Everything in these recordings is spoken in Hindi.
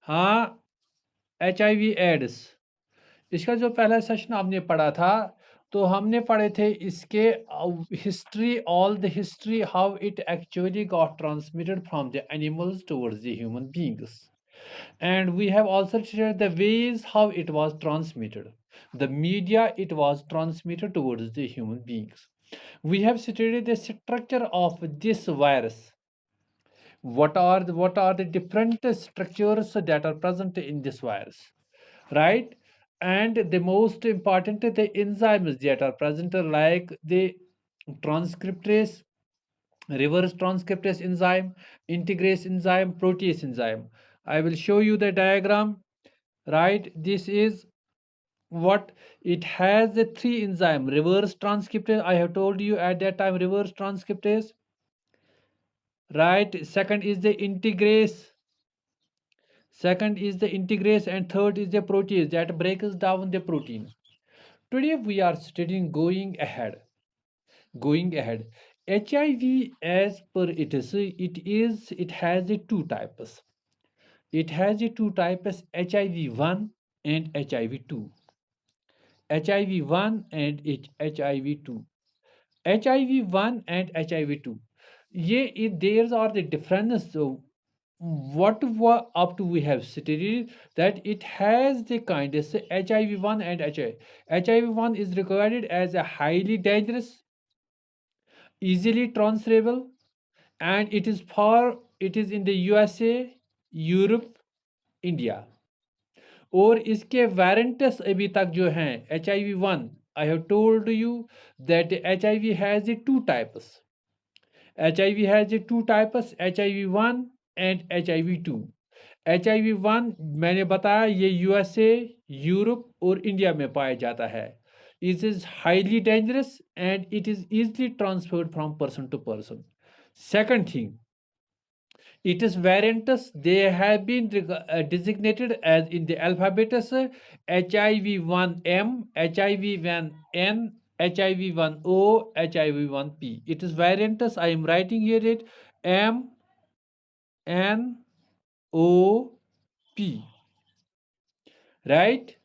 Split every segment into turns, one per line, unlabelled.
हाँ, HIV एड्स, इसका जो पहला सेशन आपने पढ़ा था, तो हमने पढ़े थे इसके history, all the history how it actually got transmitted from the animals towards the human beings, and we have also studied the ways how it was transmitted, the media it was transmitted towards the human beings. We have studied the structure of this virus. What are the different structures that are present in this virus, right? And the most important, the enzymes that are present, like the transcriptase, reverse transcriptase enzyme, integrase enzyme, protease enzyme. I will show you the diagram, right? This is what it has, the three enzyme: reverse transcriptase, I have told you at that time, reverse transcriptase, right? Second is the integrase, and third is the protease that breaks down the protein. Today we are studying going ahead HIV. As per it has the two types. It has the two types, HIV-1 and HIV-2. HIV-1 and HIV-2. HIV-1 and HIV-2. There are the differences. So up to we have studied that it has the kind of HIV-1 and HIV. HIV-1 is regarded as a highly dangerous, easily transferable, and it is in the USA, Europe, India. और इसके वेरिएंट्स अभी तक जो हैं HIV-1, I have told you that HIV has the two types. HIV-1 and HIV-2. HIV-1 मैंने बताया ये USA, यूरोप और इंडिया में पाया जाता है. It is highly dangerous and it is easily transferred from person to person. Second thing, it is variants. They have been designated as in the alphabets HIV-1M, HIV-1N, HIV-1O, HIV-1P. It is variants. I am writing here it M, N, O, P. Right?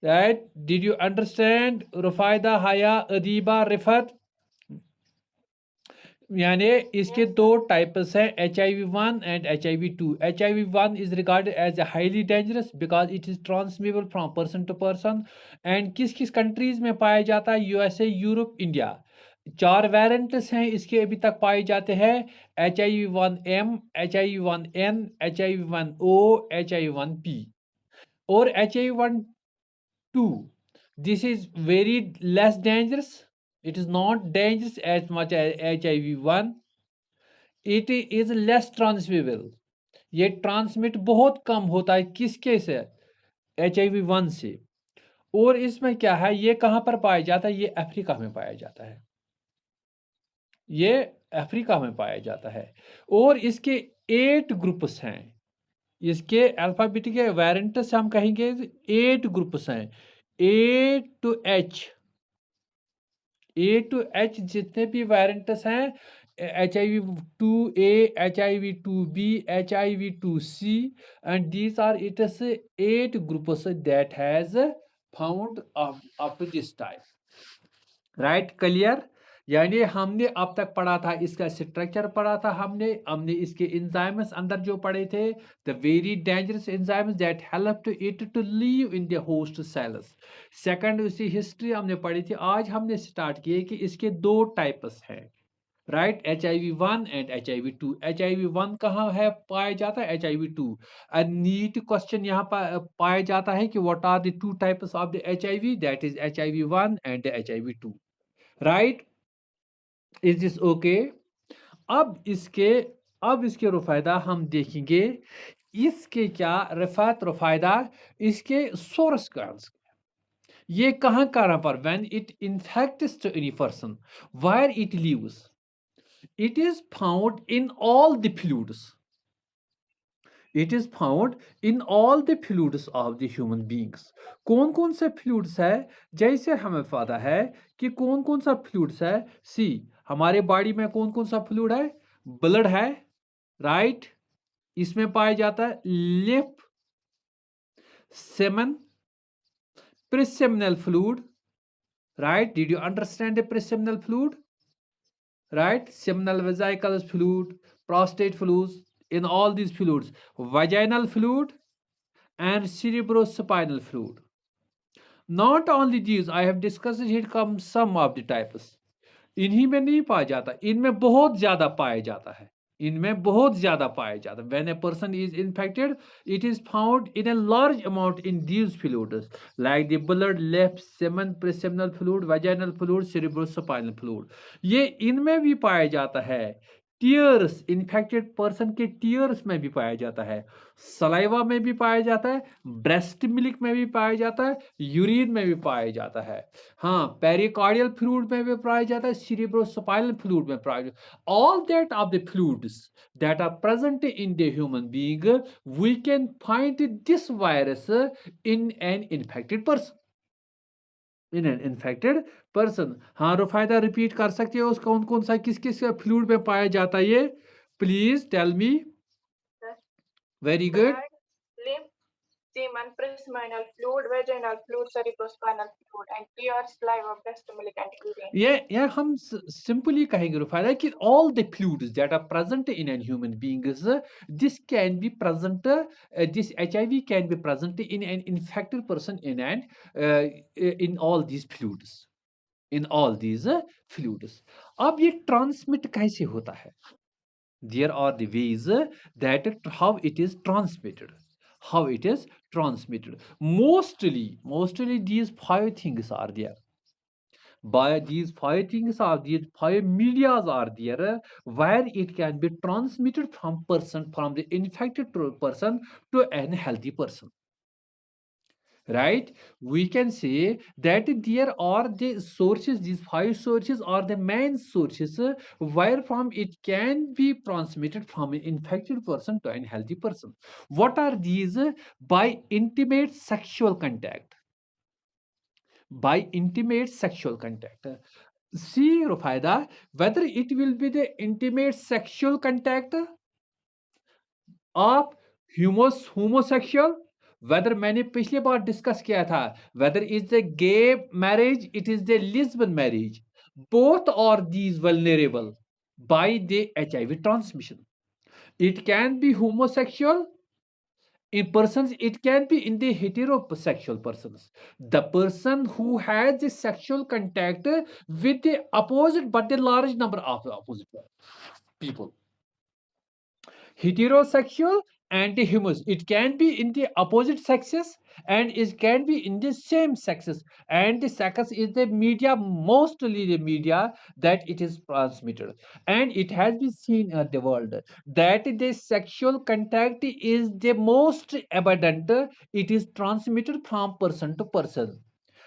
Right? Did you understand? Rufaida, Haya, Adiba, Rifat? यानी इसके दो टाइप्स हैं, HIV-1 and HIV-2. HIV-1 is regarded as a highly dangerous because it is transmittable from person to person. And किस किस कंट्रीज में पाया जाता है? USA, Europe, India. 4 वेरिएंट्स हैं इसके अभी तक पाए जाते हैं: HIV-1M, HIV-1N, HIV-1O, HIV-1P. और HIV-1-2, this is very less dangerous. It is not dangerous as much as HIV-1. It is less transmissible. ये ट्रांसमिट बहुत कम होता है किसके से? HIV-1 से. और इसमें क्या है, ये कहां पर पाया जाता है? ये अफ्रीका में पाया जाता है. ये अफ्रीका में पाया जाता है. और इसके 8 ग्रुप्स हैं. इसके अल्फाबेटिक वेरिएंट्स हम कहेंगे 8 ग्रुप्स हैं. A to H जितने भी वेरिएंट्स हैं, HIV-2A, HIV-2B, HIV-2C, and these are it is 8 groups that has found up to this time. Right? Clear? यानी हमने अब तक पढ़ा था, इसका स्ट्रक्चर पढ़ा था हमने इसके एंजाइम्स अंदर जो पढ़े थे, the very dangerous enzymes that help to it to live in the host cells. Second उसकी हिस्ट्री हमने पढ़ी थी. आज हमने स्टार्ट किए कि इसके दो टाइप्स हैं, right? HIV-1 and HIV-2. HIV-1 कहाँ है पाया जाता है? HIV-2. नीट क्वेश्चन यहाँ पर पाया जाता है कि what are the two types of the HIV, that is HIV-1 and HIV-2. Right? Is this okay? अब इसके रुफायदा हम देखेंगे. इसके क्या रुफायदा, इसके सोर्स का, ये कहां पर, when it infects to any person, where it lives, it is found in all the fluids. It is found in all the fluids of the human beings. कौन कौन से फ्लूइड्स है? जैसे हमें पता है कि कौन कौन सा फ्लूइड्स है. सी, हमारे बॉडी में कौन कौन सा फ्लूइड है? ब्लड है, राइट? इसमें पाया जाता है lip, semen, preseminal fluid, right? Did you understand the preseminal fluid? Right? Seminal vesicles fluid, prostate fluids, in all these fluids, vaginal fluid and cerebrospinal fluid. Not only these, I have discussed here come some of the types. इन्हीं में नहीं पाया जाता, इनमें बहुत ज्यादा पाया जाता है, इनमें बहुत ज्यादा पाया जाता है. When a person is infected, it is found in a large amount in these fluids, like the blood, lymph, semen, preseminal fluid, vaginal fluid, cerebrospinal fluid. ये इनमें भी पाया जाता है. टीयर्स, इन्फेक्टेड पर्सन के टीयर्स में भी पाया जाता है, सलाइवा में भी पाया जाता है, ब्रेस्ट मिल्क में भी पाया जाता है, यूरिन में भी पाया जाता है. हाँ, पेरिकार्डियल फ्लूइड में भी पाया जाता है, cerebrospinal फ्लूइड में पाया जाता है. All that of the fluids that are present in the human being, we can find this virus in an infected person. In an infected person. हाँ रुफायदा, रिपीट कर सकते हो उसका कौन कौन सा किस किस फ्लूइड में पाया जाता है ये, please tell me. Very good.
semen, preseminal fluid, vaginal fluid, cerebrospinal fluid, and tear, saliva, breast milk, and urine.
ये हम सिंपली कहेंगे रुफायदा कि all the fluids that are present in a human being is this can be present, this HIV can be present in an infected person in an in all these fluids, in all these fluids. अब ये ट्रांसमिट कैसे होता है? There are the ways that how it is transmitted. How it is transmitted. Mostly these 5 things are there. By these 5 things are these 5 medias are there where it can be transmitted from the infected person to an healthy person. Right? We can say that there are the sources, these 5 sources are the main sources where from it can be transmitted from an infected person to an healthy person. What are these? By intimate sexual contact. By intimate sexual contact. See Rufaida, whether it will be the intimate sexual contact of homosexual, whether मैंने पिछली बार डिस्कस किया था, whether is the gay marriage, it is the lesbian marriage, both are these vulnerable by the HIV transmission. It can be homosexual in persons, it can be in the heterosexual persons. The person who has the sexual contact with the opposite, but the large number of the opposite people. Heterosexual and the homos, it can be in the opposite sexes and it can be in the same sexes, and the sex is the media, mostly the media that it is transmitted. And it has been seen in the world that the sexual contact is the most abundant, it is transmitted from person to person,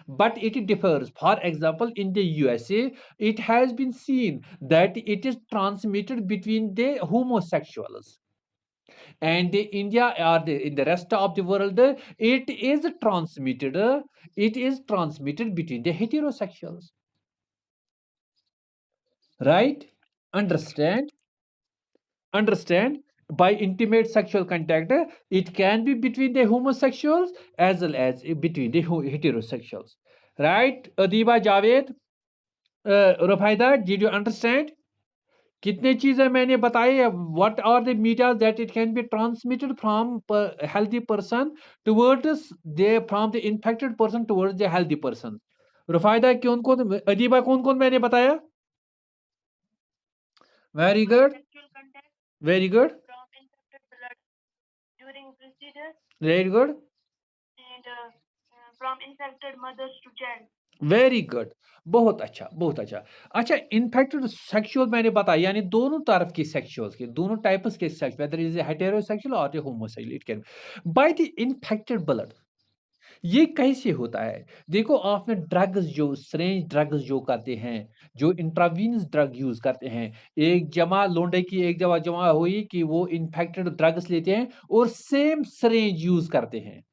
but it differs. For example, in the USA, it has been seen that it is transmitted between the homosexuals, and the India or in the rest of the world, it is transmitted between the heterosexuals. Right? Understand? By intimate sexual contact, it can be between the homosexuals as well as between the heterosexuals. Right? Adiba Javed, Rufaida, did you understand? कितने चीजें मैंने बताई, what are the medias that it can be transmitted from healthy person towards the from the infected person towards the healthy person. Rufaida कौन कौन, अदीबा कौन कौन मैंने बताया? Very good, very good, very good,
from infected mothers to child.
Very good, बहुत अच्छा, बहुत अच्छा. अच्छा, इन्फेक्टेड सेक्सुअल मैंने बताया, यानी दोनों तरफ के सेक्सुअल्स के, दोनों टाइप्स के सेक्स, वेदर इज हेटेरोसेक्सुअल और homosexual, it can by the infected blood. ये कैसे होता है? देखो, आपने ड्रग्स जो स्ट्रेंज ड्रग्स जो करते हैं, जो इंट्रावीनस ड्रग यूज करते हैं, एक जमा लोंडे की एक जमा हुई कि वो इन्फेक्टेड ड्रग्स लेते हैं और सेम स्ट्रेंज यूज करते हैं.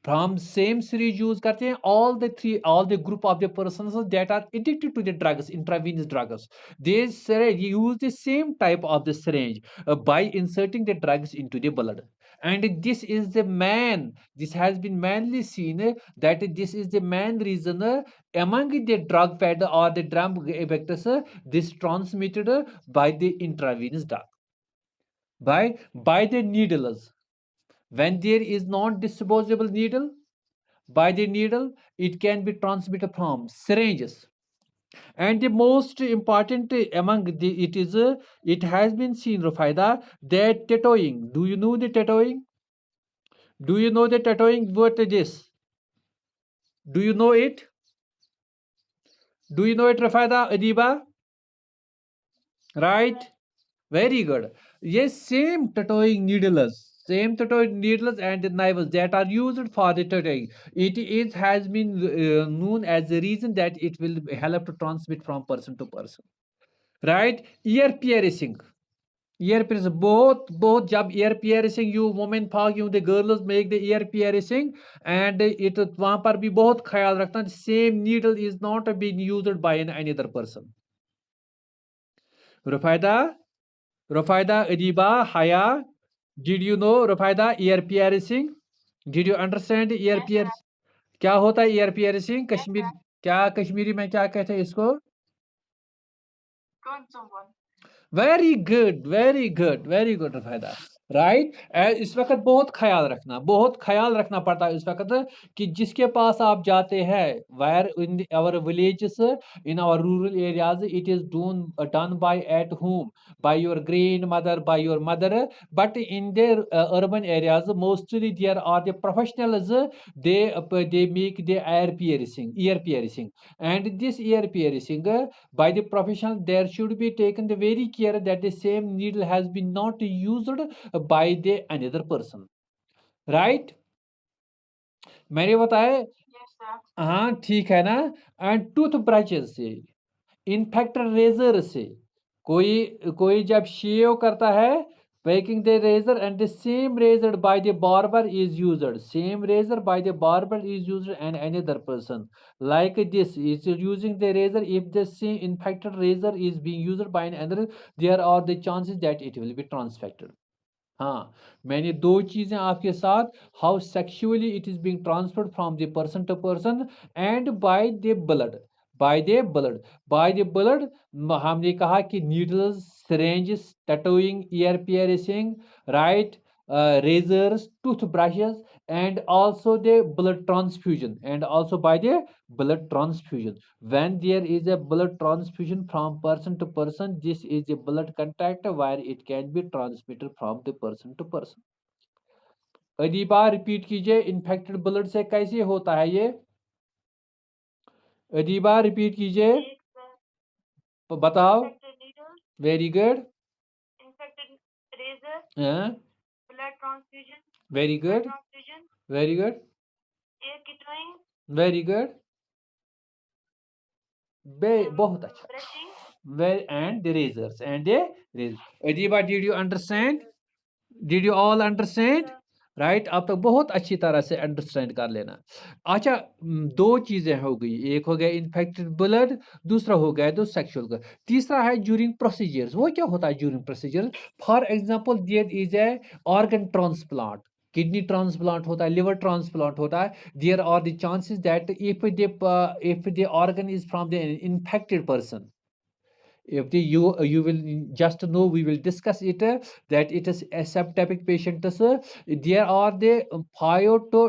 from same syringe use करते हैं, all the group of the persons that are addicted to the drugs, intravenous drugs, they use the same type of the syringe by inserting the drugs into the blood. And this has been mainly seen that this is the main reason among the drug fed or the drug vectors this transmitted by the intravenous drug, by the needles. When there is non-disposable needle, by the needle, it can be transmitted from syringes. And the most important among it has been seen, Rufaida, that tattooing. Do you know the tattooing? Do you know the tattooing? What it is? Do you know it? Do you know it, Rufaida, Adiba? Right? Very good. Yes, same tattooing needles and the knives that are used for the tattooing. It has been known as the reason that it will help to transmit from person to person. Right? Ear piercing. Ear piercing. Both जब ear piercing you women भाग you the girls make the ear piercing and it वहाँ पर भी बहुत ख्याल रखना. The same needle is not being used by another person. Rufaida, Adiba, Haya, did you know Rufaida ear piercing? Did you understand ear
Yes,
piercing?
sir.
क्या होता है ear piercing?
Yes,
Kashmir
sir.
क्या कश्मीरी में क्या कहते हैं इसको?
Don't someone.
Very good, very good, very good Rufaida. Right. इस वक्त बहुत ख्याल रखना पड़ता है इस वक्त कि जिसके पास आप जाते हैं, where in our villages, in our rural areas, it is done by at home, by your grandmother, by your mother, but in their urban areas mostly there are the professionals, they make the ear piercing, and this ear piercing by the professional, there should be taken the very care that the same needle has been not used by the another person. Right? मैंने बताया.
Yes, sir.
हाँ ठीक है ना. एंड टूथ ब्रशेस से, इन्फेक्टेड रेजर से, कोई जब शेव करता है, making the razor, and the same razor by the barber is used, and another person like this is using the razor. If the same infected razor is being used by another, there are the chances that it will be transfected. हाँ, मैंने दो चीजें आपके साथ, how sexually it is being transferred from the person to person and by the blood, हमने कहा कि needles, syringes, tattooing, ear piercing, right, razors, toothbrushes, and also the blood transfusion, when there is a blood transfusion from person to person, this is a blood contact where it can be transmitted from the person to person. Adiba repeat कीजिए, इन्फेक्टेड ब्लड से कैसे होता है ये? अदीबा रिपीट कीजिए, बताओ. Very good.
Infected razor,
हाँ,
blood transfusion,
very good, very good,
ear tattooing,
very good, बहुत अच्छा.
brushing.
And the razors Adiba, did you understand? Did you all understand? Right. अब तक बहुत अच्छी तरह से अंडरस्टैंड कर लेना. अच्छा, दो चीजें हो गई, एक हो गया इन्फेक्टेड ब्लड, दूसरा हो गया तो सेक्सुअल का, तीसरा है ज्यूरिंग प्रोसीजर्स. वो क्या होता है during procedure? For example there is a organ transplant, kidney transplant होता है, लिवर ट्रांसप्लांट होता है. There are the chances that if the organ is from the infected person, if the you will just know, we will discuss it, that it is a subtypic patient, there are the 5 to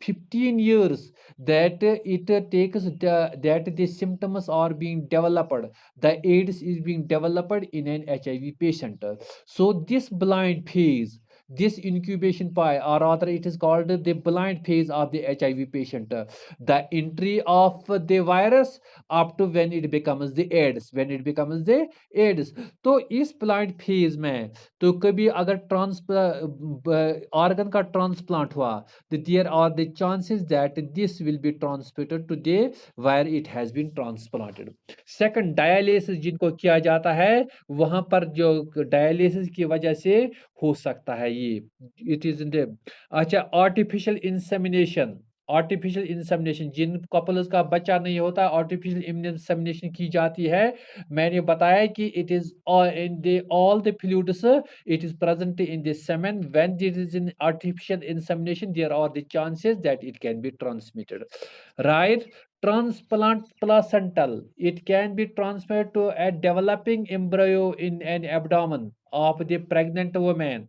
15 years that it takes that the symptoms are being developed, the AIDS is being developed in an HIV patient. So this blind phase, this incubation period, or rather it is called the blind phase of the HIV patient, the entry of the virus up to when it becomes the AIDS, तो इस blind phase में तो कभी अगर organ का transplant हुआ, तो there are the chances that this will be transmitted to the where it has been transplanted. Second, dialysis जिनको किया जाता है, वहां पर जो dialysis की वजह से हो सकता है ये इट इज इन द अच्छा आर्टिफिशियल इंसेमिनेशन जिन कपल्स का बच्चा नहीं होता आर्टिफिशियल इंसेमिनेशन की जाती है। मैंने बताया कि it is in the all the fluids it is present in the semen. When it is in artificial insemination there are the chances that it can be transmitted, right? Transplant placental, it can be transferred to a developing embryo in an abdomen of the pregnant woman.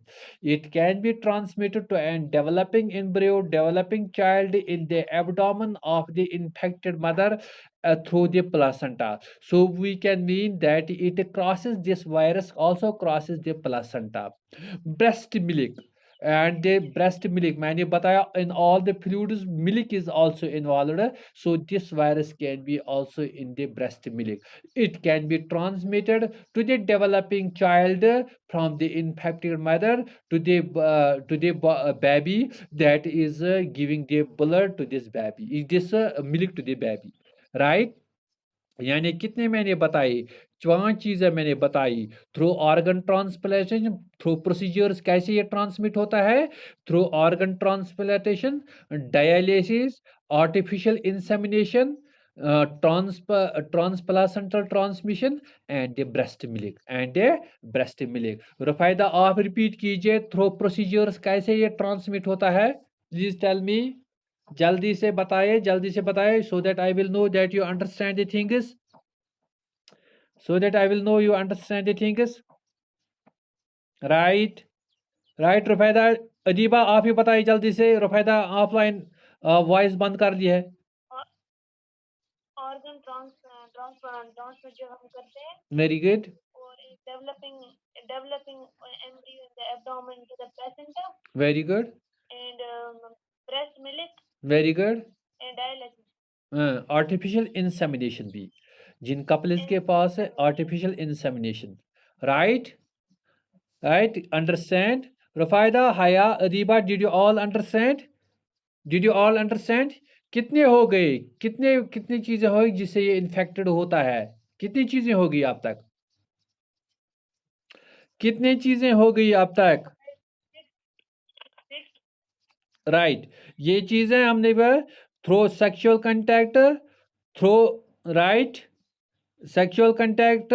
It can be transmitted to a developing embryo, developing child in the abdomen of the infected mother through the placenta. So we can mean that it crosses this virus also crosses the placenta. Breast milk and the breast milk मैंने बताया in all the fluids milk is also involved, so this virus can be also in the breast milk. It can be transmitted to the developing child from the infected mother to the baby that is giving the blood to this baby, this milk to the baby, right? यानी कितने मैंने बताई 5 चीजें मैंने बताई। Through organ transplantation, through procedures कैसे ये ट्रांसमिट होता है, through organ transplantation, dialysis, artificial insemination, transplacental transmission and breast milk. Rufaida आप रिपीट कीजिए थ्रू प्रोसीजर्स कैसे ये ट्रांसमिट होता है, प्लीज टेल मी। जल्दी से बताइए so that I will know that you understand the things, right? रुफैदा, Adiba आप ही बताइए जल्दी से। रुफैदा ऑफलाइन वॉइस बंद कर दी है।
ऑर्गन ट्रांसफर जो हम करते हैं,
वेरी गुड।
और developing embryo in the abdomen to the placenta,
very good
and breast milk,
very good.
and dialysis,
artificial insemination भी जिन कपल्स के पास है आर्टिफिशियल इंसेमिनेशन, राइट अंडरस्टैंड। रुफैदा, हया, Adiba, did you all understand? कितने हो गए, कितनी चीजें होगी जिससे ये इन्फेक्टेड होता है, कितनी चीजें होगी आप तक, कितनी चीजें हो गई आप तक, राइट? ये चीजें हमने through sexual contact, through right sexual contact,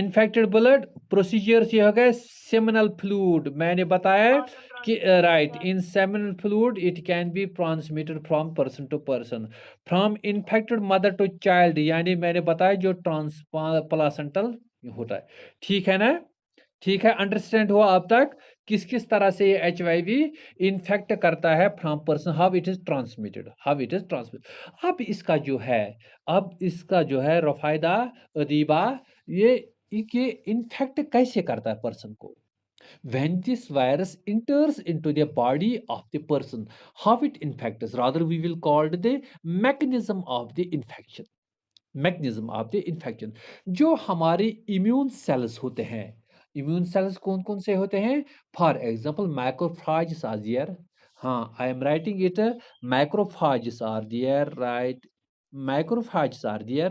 infected blood, procedures ये हो गए। सेमिनल फ्लूइड मैंने बताया कि right in seminal fluid it can be transmitted from person to person, from infected mother to child, यानी मैंने बताया जो ट्रांसप्लासेंटल होता है। ठीक है ना, ठीक है, अंडरस्टैंड हुआ अब तक किस किस तरह से ये HIV इन्फेक्ट करता है from person, how it is transmitted. अब इसका जो है रुफैदा, अदीबा, ये इन्फेक्ट कैसे करता है पर्सन को। When this virus enters into the body of the person, how it infects, rather we will call it the mechanism of the infection, जो हमारे इम्यून सेल्स होते हैं, इम्यून सेल्स कौन कौन से होते हैं, for example macrophages are there, हाँ I am writing it, macrophages are there, right, macrophages are there,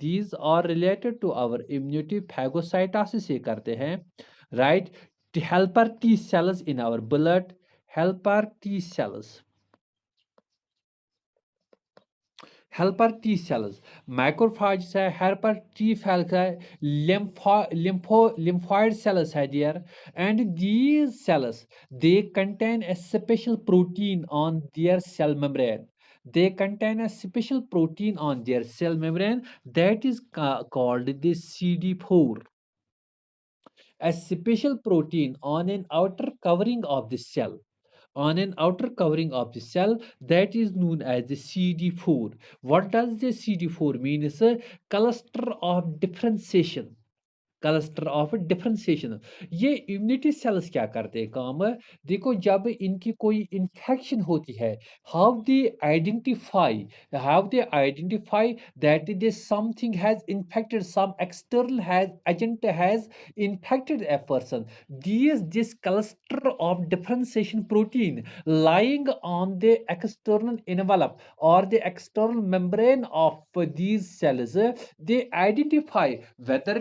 these are related to our immunity, phagocytosis ये करते हैं, right? Helper T cells in our blood, helper T cells, macrophage है, हेल्पर टी सेल्स है, lymphoid cells है there, and these cells they contain a special protein on their cell membrane. They contain a special protein on their cell membrane that is called the CD4. A special protein on an outer covering of the cell, that is known as the CD4. What does the CD4 mean? It's a cluster of differentiation. ये इम्यूनिटी सेल्स क्या करते हैं काम, देखो जब इनकी कोई इन्फेक्शन होती है, how they identify that they something has infected, some external agent has infected a person, this cluster of differentiation protein lying on the external envelope or the external membrane of these cells, they identify whether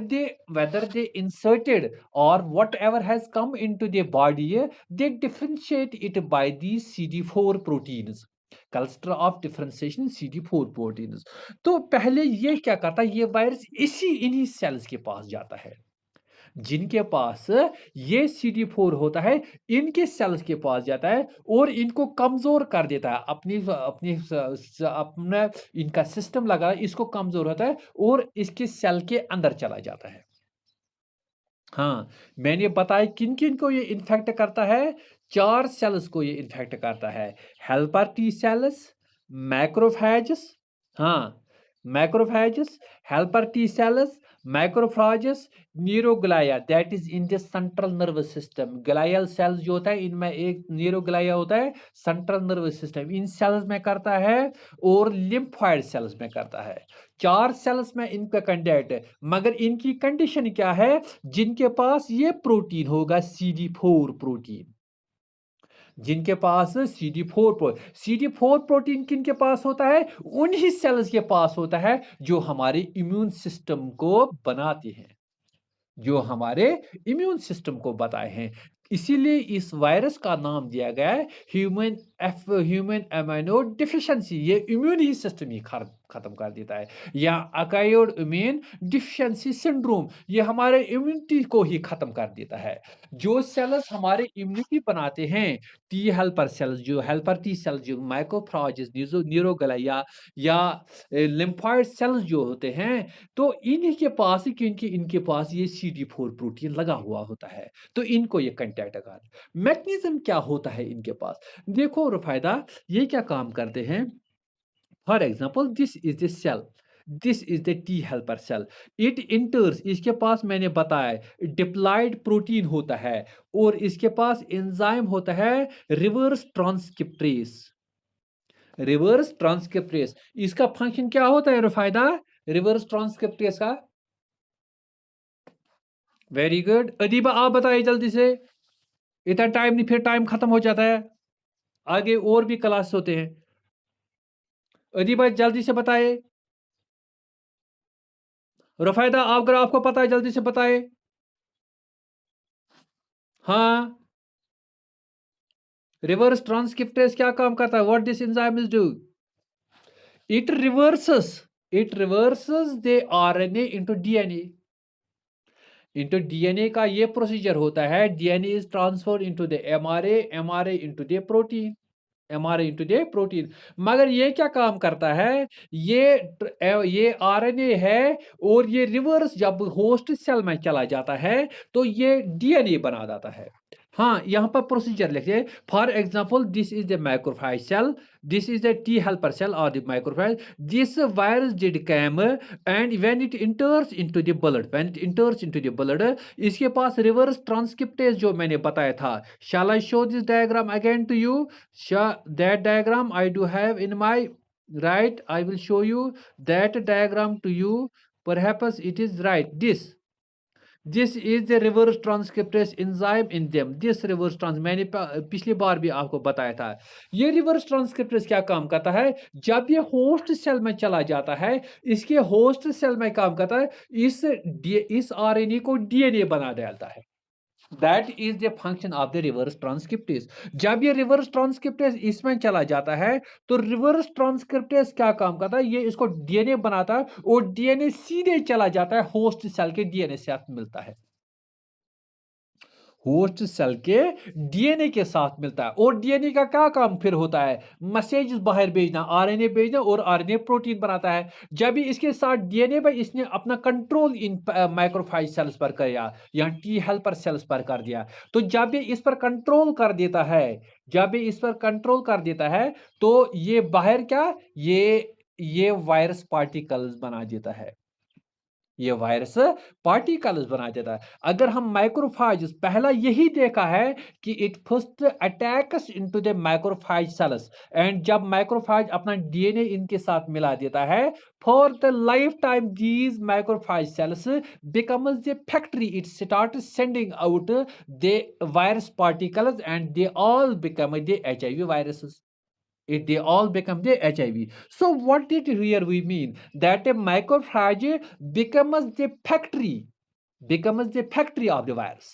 whether they inserted or whatever has come into their body, they differentiate it by these CD4 proteins. Cluster of differentiation CD4 proteins. तो पहले ये क्या करता है, ये वायरस इन्हीं सेल्स के पास जाता है जिनके पास ये CD4 होता है, इनके सेल्स के पास जाता है और इनको कमजोर कर देता है। अपनी अपनी अपना इनका सिस्टम लगा, इसको कमजोर होता है और इसके सेल के अंदर चला जाता है। हाँ, मैंने बताया किन-किन को ये इन्फेक्ट करता है, 4 सेल्स को ये इन्फेक्ट करता है। हेल्पर टी सेल्स, मैक्रोफेजेस, हाँ, macrophages, helper T cells, macrophages, neuroglia that is in the central nervous system. Glial cells जो होता है, इनमें एक न्यूरोग्लिया होता है, central nervous system in cells में करता है और लिम्फोइड सेल्स में करता है। 4 सेल्स में इनका कैंडिडेट है, मगर इनकी कंडीशन क्या है, जिनके पास ये प्रोटीन होगा CD4 प्रोटीन, जिनके पास CD4 प्रोटीन किनके पास होता है, उन्हीं सेल्स के पास होता है जो हमारे इम्यून सिस्टम को बनाते हैं, जो हमारे इम्यून सिस्टम को बताए हैं। इसीलिए इस वायरस का नाम दिया गया है ह्यूमन एमाइनो डिफिशिएंसी। ये इम्यून ही सिस्टम ही खत्म कर देता है, या अकायोड इम्यून डिफिशिएंसी सिंड्रोम, ये हमारे इम्यूनिटी को ही खत्म कर देता है। जो सेल्स हमारे इम्यूनिटी बनाते हैं, टी हेल्पर सेल्स, जो हेल्पर टी सेल्स, जो माइक्रोफेजेस, न्यूरोग्लिया या लिम्फोइड सेल्स जो होते हैं, तो इन्हीं के पास ही, क्योंकि इनके पास ये CD4 प्रोटीन लगा हुआ होता है, तो इनको ये कंटैक्ट कर। मैकेनिज्म क्या होता है इनके पास, देखो रुफायदा, ये क्या काम करते हैं। For example this is the cell, this is the T helper cell, it enters, इसके पास मैंने बताया डिप्लॉइड प्रोटीन होता है और इसके पास एंजाइम होता है रिवर्स ट्रांसक्रिप्टेस। रिवर्स ट्रांसक्रिप्टेस, इसका फंक्शन क्या होता है रुफायदा, रिवर्स ट्रांसक्रिप्टेस का? वेरी गुड, अदीबा आप बताइए जल्दी से, इतना टाइम नहीं, फिर टाइम खत्म हो जाता है, आगे और भी क्लास होते हैं। अदीबा जल्दी से बताए, रुफायदा आप अगर आपको पता है जल्दी से बताए। हाँ, रिवर्स ट्रांसक्रिप्टेस क्या काम करता है, what this enzyme is do, it reverses, it reverses the RNA into DNA। Into DNA का ये प्रोसीजर होता है, DNA is transferred into the mRNA, mRNA into the protein, mRNA into the protein. मगर ये क्या काम करता है, ये RNA है और ये रिवर्स जब होस्ट सेल में चला जाता है तो ये DNA बना देता है। हाँ, यहाँ पर प्रोसीजर लिखिए, for example this is the macrophage cell, this is the T helper cell or the macrophage. This virus did come and when it enters into the blood, when it enters into the blood, इसके पास reverse transcriptase जो मैंने बताया था। Shall I show this diagram again to you? That diagram I do have in my right. I will show you that diagram to you. Perhaps it is right. This is the reverse transcriptase enzyme in them. This reverse मैंने पिछली बार भी आपको बताया था। ये रिवर्स ट्रांसक्रिप्टेस क्या काम करता है, जब ये होस्ट सेल में चला जाता है, इसके होस्ट सेल में काम करता है, इस RNA को DNA बना डालता है। That is the function of the reverse transcriptase. जब ये रिवर्स ट्रांसक्रिप्टेस इसमें चला जाता है तो रिवर्स ट्रांसक्रिप्टेस क्या काम करता है, ये इसको DNA बनाता है और DNA सीधे चला जाता है होस्ट सेल के DNA से मिलता है, होस्ट सेल के DNA के साथ मिलता है। और DNA का क्या काम फिर होता है, मैसेज बाहर भेजना, RNA भेजना, और RNA प्रोटीन बनाता है। जब भी इसके साथ DNA पर इसने अपना कंट्रोल इन माइक्रोफेज सेल्स पर किया या टी हेल्पर सेल्स पर कर दिया, तो जब भी इस पर कंट्रोल कर देता है, जब भी इस पर कंट्रोल कर देता है तो ये बाहर क्या, ये वायरस पार्टिकल्स बना देता है, ये वायरस पार्टिकल्स बना देता है। अगर हम माइक्रोफेज, पहला यही देखा है कि it first attacks into the microphage cells, and जब माइक्रोफेज अपना DNA इनके साथ मिला देता है, for the lifetime these microphage cells becomes the factory, it start sending out the virus particles and they all become the HIV viruses. They all become the HIV. So what did here we mean, that a macrophage becomes the factory, becomes the factory of the virus.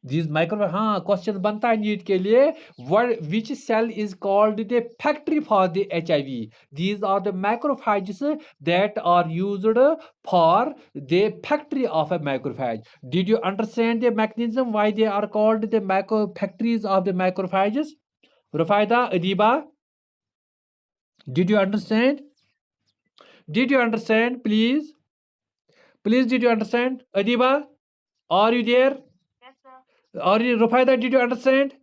These micro, हाँ क्वेश्चन बनता है नीट के लिए, what which cell is called the factory for the HIV? These are the macrophages that are used for the factory of a macrophage. Did you understand the mechanism why they are called the macro factories of the macrophages? Rufaida, Adiba, did you understand? Did you understand? Please, please, did you understand? Adiba, are you there?
Yes, sir.
Are you, Rufaida, did you understand?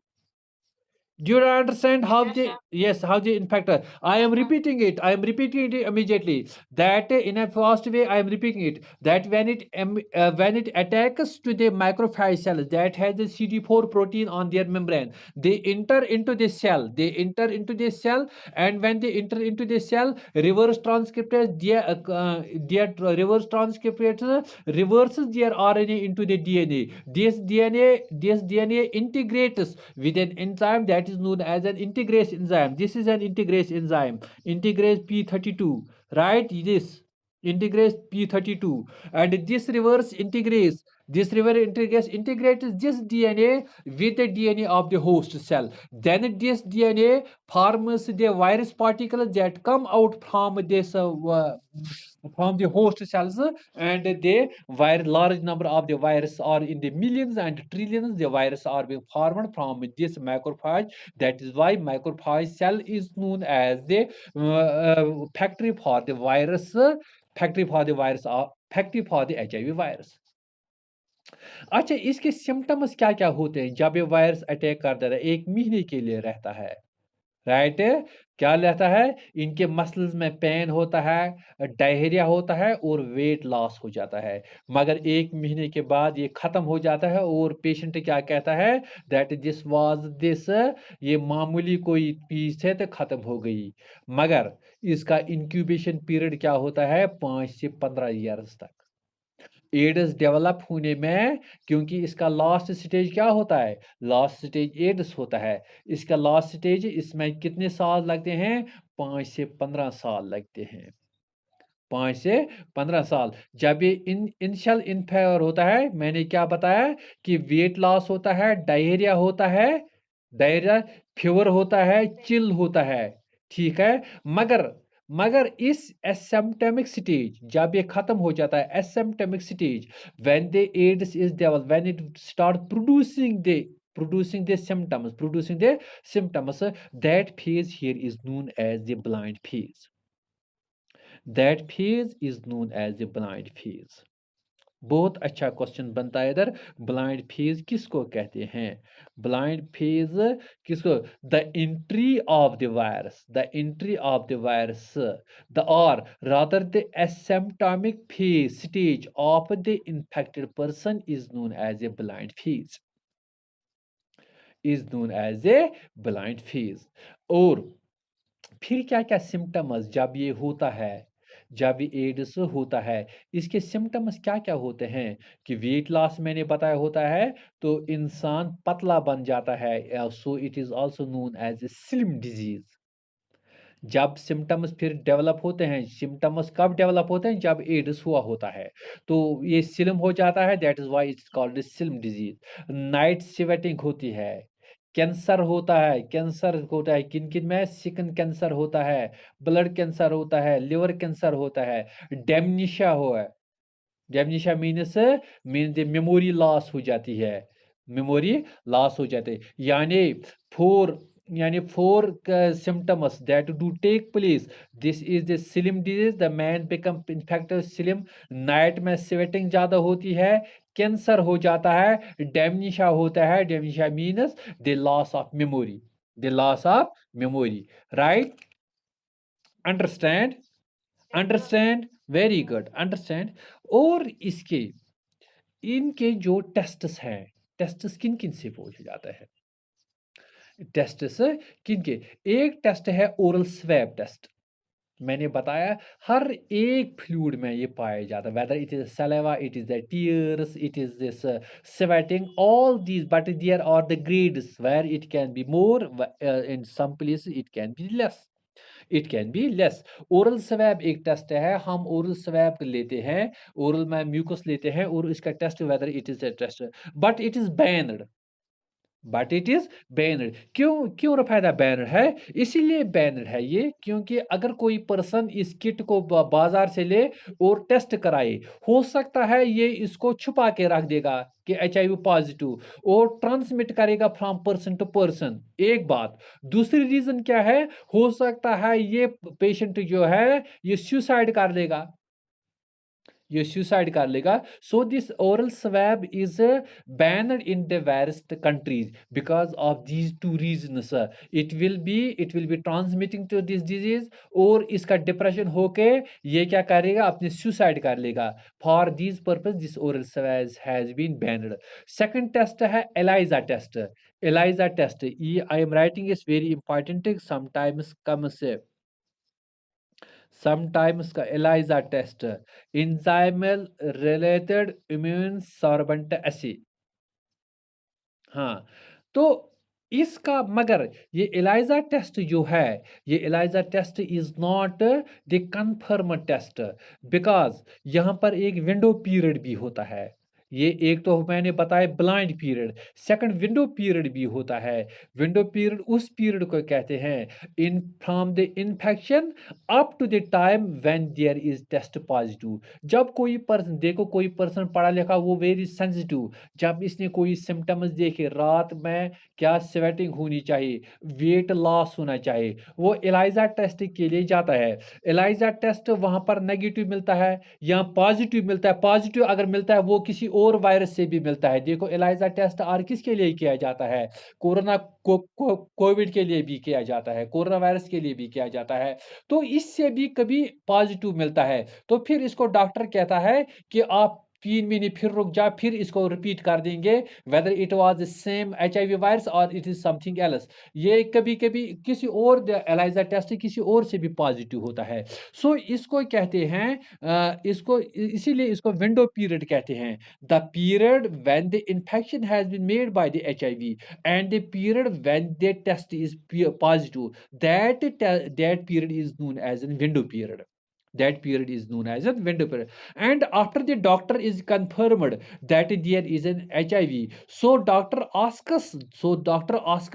Do you understand how
Yes,
they,
sir.
yes, how they infect us? I am repeating it. I am repeating it immediately. That in a fast way, I am repeating it. That when it attacks to the macrophage cells that has the CD4 protein on their membrane, they enter into the cell. They enter into the cell, and when they enter into the cell, reverse transcriptase, their reverse transcriptase reverses their RNA into the DNA. This DNA integrates with an enzyme that is known as an integrase enzyme. This is an integrase enzyme, integrase P32, right? This integrase P32, and this reverse integrase integrates this DNA with the DNA of the host cell. Then this DNA forms the virus particles that come out from this from the host cells, and they large number of the virus are in the millions and trillions. The virus are being formed from this macrophage. That is why macrophage cell is known as the factory for the virus, factory for the HIV virus. अच्छा, इसके सिम्टम्स क्या क्या होते हैं जब ये वायरस अटैक करता है? 1 महीने के लिए रहता है, राइट? क्या रहता है? इनके मसल्स में पेन होता है, डायरिया होता है और वेट लॉस हो जाता है। मगर 1 महीने के बाद ये खत्म हो जाता है और पेशेंट क्या कहता है? दैट दिस वाज़ दिस, ये मामूली कोई पीस है तो खत्म हो गई। मगर इसका इंक्यूबेशन पीरियड क्या होता है? 5 से 15 ईयर्स तक। एड्स डेवलप होने में, क्योंकि इसका लास्ट स्टेज क्या होता है? लास्ट स्टेज एड्स होता है। इसका लास्ट स्टेज, इसमें कितने साल लगते हैं? 5 से 15 साल लगते हैं। 5 से 15 साल। जब ये इनिशियल इन्फेक्शन होता है, मैंने क्या बताया कि वेट लॉस होता है, डायरिया होता है, डायरिया, फीवर होता है, चिल होता है, ठीक है? मगर इस एसिम्प्टोमेटिक स्टेज जब ये खत्म हो जाता है, asymptomatic stage, when the AIDS is develop, when it start producing the symptoms, that phase here is known as the blind phase. That phase is known as the blind phase. बहुत अच्छा क्वेश्चन बनता है इधर, ब्लाइंड फेज किसको कहते हैं? ब्लाइंड फेज किसको? The entry of the virus, the entry of the virus, the और rather the asymptomatic phase stage of the infected person is known as a blind phase, is known as a blind phase. और फिर क्या क्या सिम्टम्स जब ये होता है, जब ये एड्स होता है, इसके सिम्टम्स क्या क्या होते हैं? कि वेट लॉस मैंने बताया होता है, तो इंसान पतला बन जाता है, so it is also known as a slim disease. जब सिम्टम्स फिर डेवलप होते हैं, सिम्टम्स कब डेवलप होते हैं? जब एड्स हुआ होता है, तो ये स्लिम हो जाता है, that is why it's called slim disease. Night sweating होती है, कैंसर होता है, किन किन में? स्किन कैंसर होता है, ब्लड कैंसर होता है, लिवर कैंसर होता है, डेमनीशिया हुआ, डेमनीशिया मीन्स मेमोरी लॉस हो जाती है, मेमोरी लॉस हो जाते, four four symptoms that do take place. This is the slim disease, the man become infected slim, night में स्वेटिंग ज्यादा होती है, कैंसर हो जाता है, डेमनीशिया होता है, dementia means the loss of memory, the loss of memory, right? Understand? Understand, very good, understand. और इनके जो टेस्ट्स हैं, टेस्ट्स किन किन से पूछे जाते हैं? टेस्ट्स किन के? एक टेस्ट है ओरल स्वैब टेस्ट, मैंने बताया हर एक फ्लूइड में ये पाया जाता है, whether it is saliva, it is the tears, it is this sweating, all these, but there are the grades where it can be more, in some places it can be less. It can be less. Oral swab एक टेस्ट है, हम ओरल स्वैब लेते हैं, ओरल में म्यूकस लेते हैं और इसका test whether it is a test, but it is banned, but it is banned. क्यों क्यों रफ़ायदा बैन्ड है? इसीलिए बैन्ड है ये क्योंकि अगर कोई पर्सन इस किट को बाज़ार से ले और टेस्ट कराए, हो सकता है ये इसको छुपा के रख देगा कि एचआईवी पॉज़िटिव और ट्रांसमिट करेगा फ्रॉम पर्सन टू पर्सन, एक बात। दूसरी रीज़न क्या है? हो सकता है ये पेशेंट जो है, ये सुसाइड कर लेगा। ये suicide कर लेगा। So this oral swab is banned in the various countries because of these two reasons. It will be transmitting to this disease और इसका डिप्रेशन होके ये क्या करेगा, अपने suicide कर लेगा। For these purpose this oral swab has been banned. Second test है ELISA test. ELISA test, I am writing is very important. Sometimes का ELISA test, enzymal related immune sorbent assay। हाँ, तो इसका मगर ये ELISA टेस्ट जो है, ये ELISA test is not the confirm test, because यहाँ पर एक विंडो पीरियड भी होता है। ये एक तो मैंने बताया blind period, second window period भी होता है। विंडो पीरियड उस पीरियड को कहते हैं in from the infection up to the time when there is test positive. जब कोई पर्सन, देखो कोई पर्सन पढ़ा लिखा, वो वेरी सेंसिटिव, जब इसने कोई सिम्टम्स देखे, रात में क्या स्वेटिंग होनी चाहिए, वेट लॉस होना चाहिए, वो ELISA टेस्ट के लिए जाता है। ELISA टेस्ट वहां पर नेगेटिव मिलता है या पॉजिटिव मिलता है। पॉजिटिव अगर मिलता है वो किसी और वायरस से भी मिलता है। देखो ELISA टेस्ट और किसके लिए किया जाता है? कोरोना कोविड के लिए भी किया जाता है, कोरोना वायरस के लिए भी किया जाता है। तो इससे भी कभी पॉजिटिव मिलता है, तो फिर इसको डॉक्टर कहता है कि आप 3 महीने फिर रुक जा, फिर इसको रिपीट कर देंगे whether it was the same HIV virus और इट इज समथिंग एल्स। ये कभी कभी किसी और ELISA टेस्ट किसी और से भी पॉजिटिव होता है। सो इसको कहते हैं इसको इसीलिए इसको विंडो पीरियड कहते हैं। The period when the infection has been made by the HIV and the period when the test is positive, that period is known as a window period. That period is known as a window period. And after the doctor is confirmed that there is an HIV, doctor asks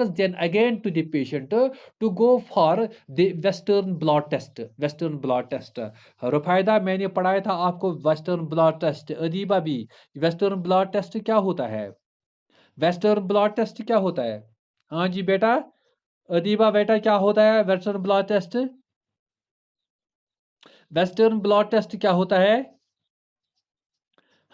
us then again to the patient to go for the western blot test। western blot test, रुफायदा मैंने पढ़ाया था आपको western blot test, अदीबा भी। western blot test क्या होता है? western blot test क्या होता है? हाँ जी बेटा, अदीबा बेटा क्या होता है western blot test? Western blot test क्या होता है?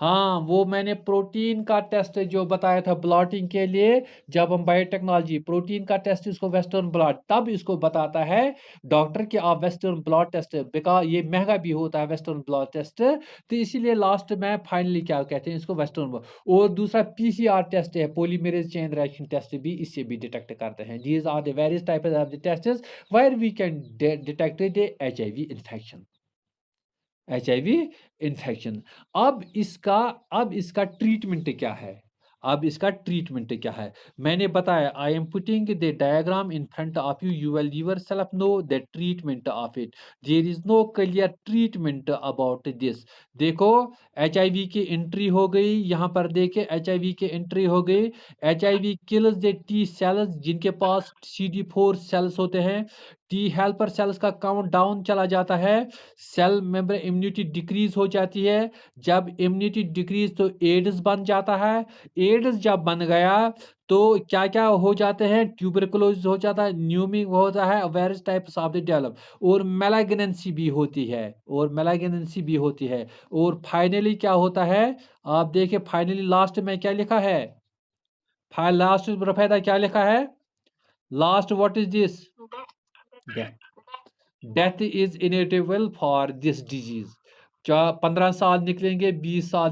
हाँ, वो मैंने प्रोटीन का टेस्ट जो बताया था ब्लॉटिंग के लिए, जब हम बायोटेक्नोलॉजी प्रोटीन का टेस्ट इसको वेस्टर्न ब्लॉट, तब इसको बताता है डॉक्टर कि आप वेस्टर्न ब्लॉट टेस्ट, बिकॉज ये महंगा भी होता है वेस्टर्न ब्लॉट टेस्ट, तो इसीलिए लास्ट में फाइनली क्या कहते हैं इसको वेस्टर्न ब्लॉट। और दूसरा PCR टेस्ट है, पॉलीमरेज चेन रिएक्शन टेस्ट भी, इससे भी डिटेक्ट करते हैं। These are the various types of the tests where we can detect the HIV infection. HIV infection. अब इसका ट्रीटमेंट क्या है? अब इसका ट्रीटमेंट क्या है? मैंने बताया, I am putting the diagram in front of you, you will yourself know the treatment of it. There is no clear treatment about this. देखो HIV की एंट्री हो गई, यहाँ पर देखे HIV की एंट्री हो गई। HIV kills the T cells जिनके पास CD4 सेल्स होते हैं। T हेल्पर सेल्स का काउंट डाउन चला जाता है, सेल मेंबर इम्यूनिटी डिक्रीज हो जाती है। जब इम्यूनिटी डिक्रीज तो एड्स बन जाता है। एड्स जब बन गया तो क्या क्या हो जाते हैं? ट्यूबरकुलोसिस हो जाता है, न्यूमिंग होता है, various types of the develop, और मेलाग्नेंसी भी होती है, और फाइनली क्या होता है? आप देखिए फाइनली लास्ट में क्या लिखा है? लास्ट रफेदा क्या लिखा है? Last what is this? Death is inevitable for this disease. 15 साल निकलेंगे, 20 साल